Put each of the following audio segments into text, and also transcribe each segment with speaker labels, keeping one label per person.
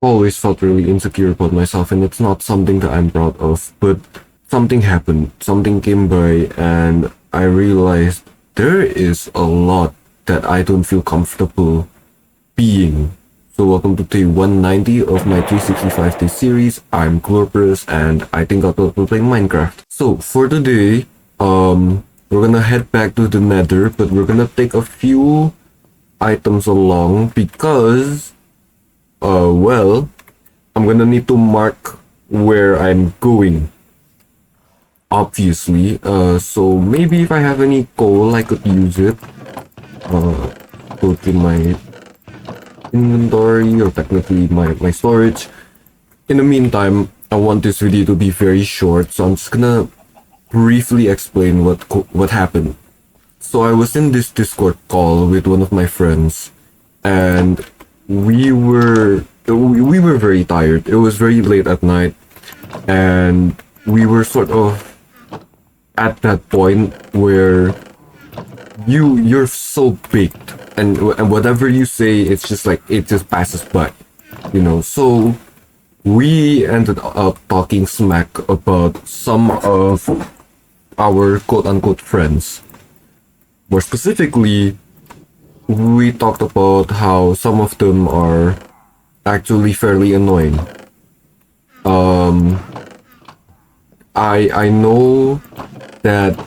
Speaker 1: always felt really insecure about myself, and it's not something that I'm proud of. But something happened, something came by, and I realized there is a lot that I don't feel comfortable being. So welcome to day 190 of my 365 day series. I'm Glorporous, and I think we're playing Minecraft. So for today, we're gonna head back to the Nether, but we're gonna take a few items along because well, I'm gonna need to mark where I'm going, obviously. So maybe if I have any coal, I could use it. Uh, go to my inventory, or technically my storage. In the meantime, I want this video to be very short, so I'm just gonna briefly explain what happened. So I was in this Discord call with one of my friends, and we were very tired. It was very late at night, and we were sort of at that point where you're so baked, and whatever you say, it's just like it just passes by, So we ended up talking smack about some of our quote unquote friends. More specifically, we talked about how some of them are actually fairly annoying. Um, I know that,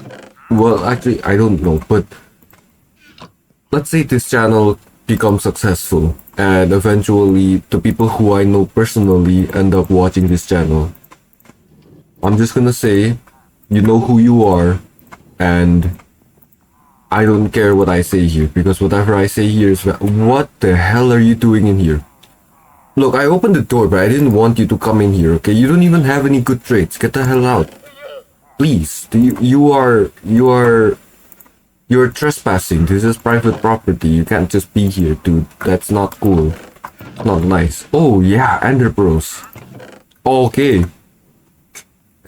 Speaker 1: well, actually, I don't know, but let's say this channel becomes successful, and eventually the people who I know personally end up watching this channel. I'm just gonna say, you know who you are, and I don't care what I say here, because whatever I say here is, what the hell are you doing in here? Look, I opened the door, but I didn't want you to come in here, okay? You don't even have any good traits. Get the hell out. Please. You're trespassing. This is private property. You can't just be here, dude. That's not cool. Not nice. Oh, yeah, Ender Bros. Okay.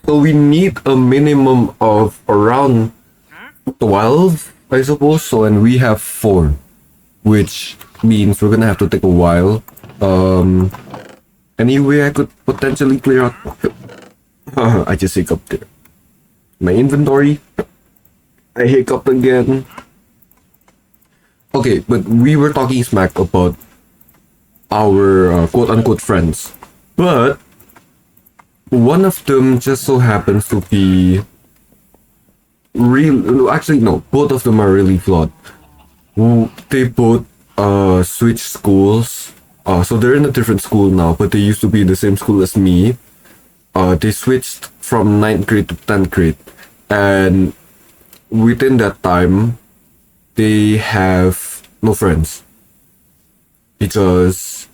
Speaker 1: So we need a minimum of around 12, I suppose. So, and we have 4, which means we're gonna have to take a while. Anyway, I could potentially clear out. I just hiccuped there. My inventory. I hiccuped again. Okay, but we were talking smack about our quote unquote friends. But one of them just so happens to be real. Actually, no, both of them are really flawed. They both switched schools. So they're in a different school now, but they used to be in the same school as me. They switched from 9th grade to 10th grade. And within that time, they have no friends. Because,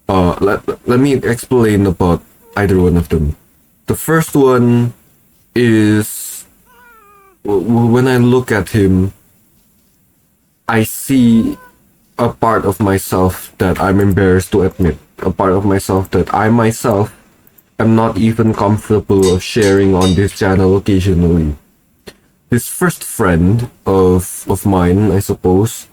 Speaker 1: let me explain about either one of them. The first one is, when I look at him, I see a part of myself that I'm embarrassed to admit. A part of myself that I myself am not even comfortable of sharing on this channel occasionally. This first friend of mine, I suppose,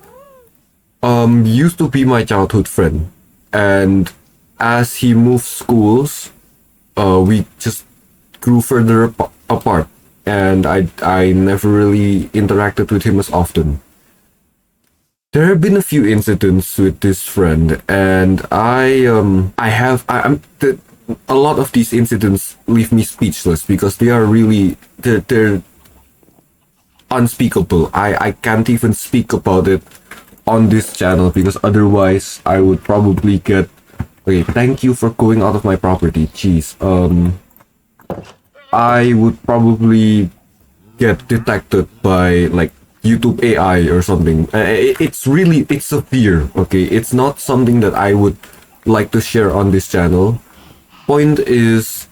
Speaker 1: used to be my childhood friend. And as he moved schools, we just grew further apart. And I never really interacted with him as often. There have been a few incidents with this friend, and I'm a lot of these incidents leave me speechless because they are really they're unspeakable. I can't even speak about it on this channel because otherwise I would probably get. Okay, thank you for going out of my property. Jeez. I would probably get detected by like YouTube AI or something. It's a fear, okay? It's not something that I would like to share on this channel. Point is,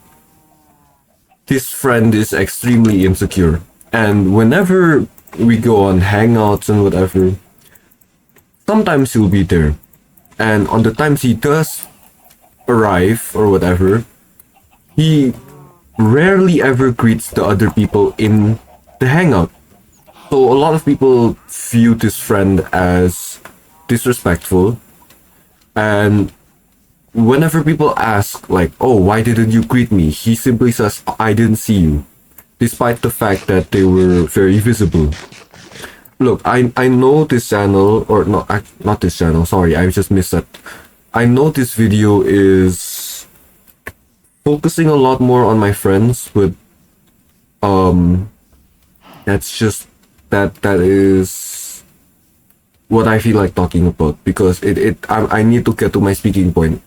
Speaker 1: this friend is extremely insecure. And whenever we go on hangouts and whatever, sometimes he'll be there. And on the times he does arrive or whatever, he rarely ever greets the other people in the hangout. So a lot of people view this friend as disrespectful, and whenever people ask, like, oh, why didn't you greet me? He simply says, I didn't see you, despite the fact that they were very visible. Look, I know this channel, or not, not this channel, sorry, I just missed that. I know this video is focusing a lot more on my friends, but that's just that is what I feel like talking about, because I need to get to my speaking point.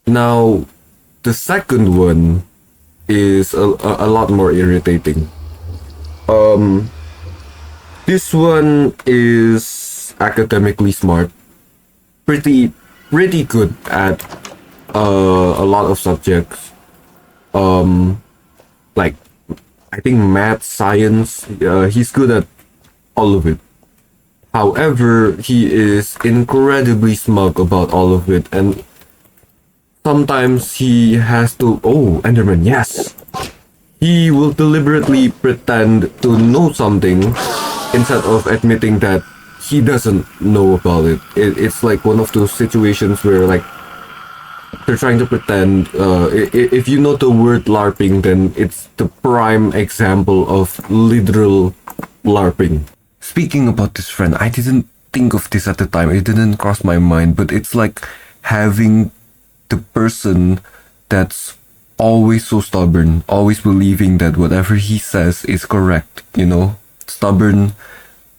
Speaker 1: Now, the second one is a lot more irritating. This one is academically smart, pretty good at a lot of subjects. Like, I think math, science, he's good at all of it. However, he is incredibly smug about all of it, and sometimes he has to. Oh, Enderman, yes! He will deliberately pretend to know something instead of admitting that he doesn't know about it. It's like one of those situations where, like, they're trying to pretend. If you know the word LARPing, then it's the prime example of literal LARPing. Speaking about this friend, I didn't think of this at the time. It didn't cross my mind, but it's like having the person that's always so stubborn, always believing that whatever he says is correct, you know? Stubborn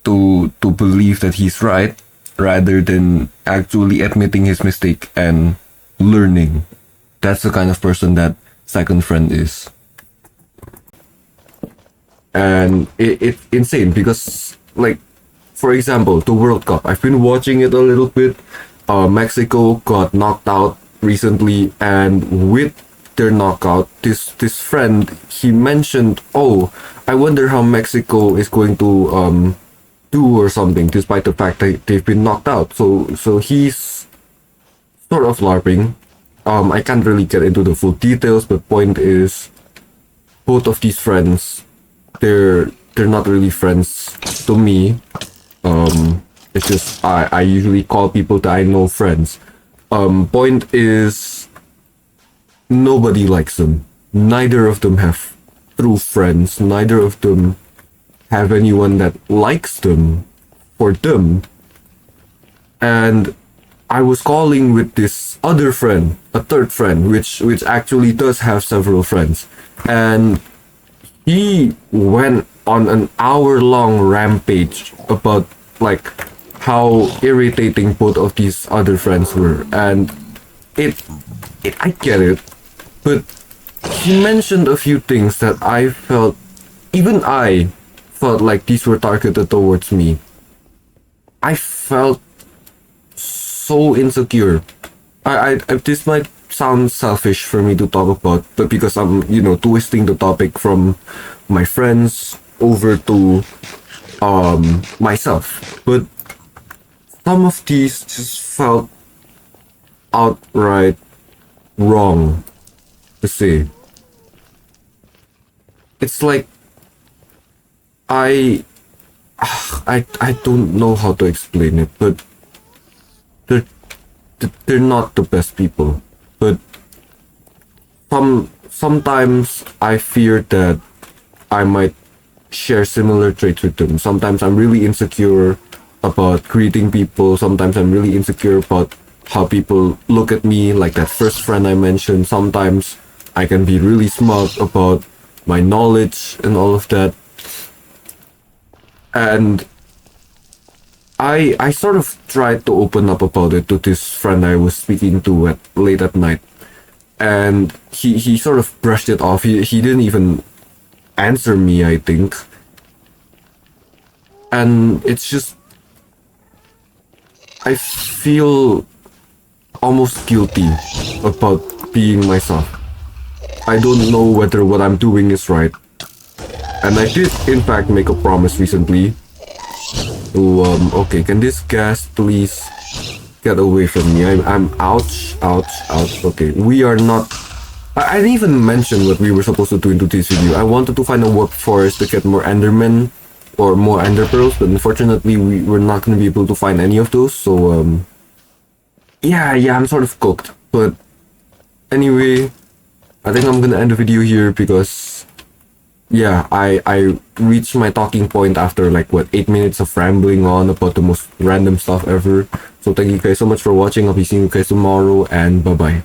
Speaker 1: to believe that he's right rather than actually admitting his mistake and learning. That's the kind of person that second friend is. And it's insane because, like, for example, the World Cup, I've been watching it a little bit. Mexico got knocked out recently, and with their knockout, this friend, he mentioned, oh, I wonder how Mexico is going to do or something, despite the fact that they've been knocked out. So he's sort of LARPing. I can't really get into the full details, but point is, both of these friends, they're not really friends to me. It's just I usually call people that I know friends. Point is, nobody likes them. Neither of them have true friends. Neither of them have anyone that likes them for them. And I was calling with this other friend, a third friend, which actually does have several friends. And he went on an hour-long rampage about, like, how irritating both of these other friends were. And I get it, but he mentioned a few things that I felt, even I felt like these were targeted towards me. I felt so insecure. I this might sound selfish for me to talk about, but because I'm, twisting the topic from my friends over to myself. But some of these just felt outright wrong to say. It's like I don't know how to explain it, but they're not the best people. But sometimes I fear that I might share similar traits with them. Sometimes I'm really insecure about greeting people. Sometimes I'm really insecure about how people look at me, like that first friend I mentioned. Sometimes I can be really smug about my knowledge and all of that. And I sort of tried to open up about it to this friend I was speaking to late at night. And he sort of brushed it off. He didn't even answer me, I think. And it's just, I feel almost guilty about being myself. I don't know whether what I'm doing is right. And I did, in fact, make a promise recently to, okay, can this gas please get away from me? I'm ouch. Okay, we are not, I didn't even mention what we were supposed to do into this video. I wanted to find a warp forest to get more endermen or more ender pearls, but unfortunately we were not going to be able to find any of those. So, yeah, I'm sort of cooked. But anyway, I think I'm gonna end the video here because yeah, I reached my talking point after like what 8 minutes of rambling on about the most random stuff ever. So thank you guys so much for watching. I'll be seeing you guys tomorrow and bye bye.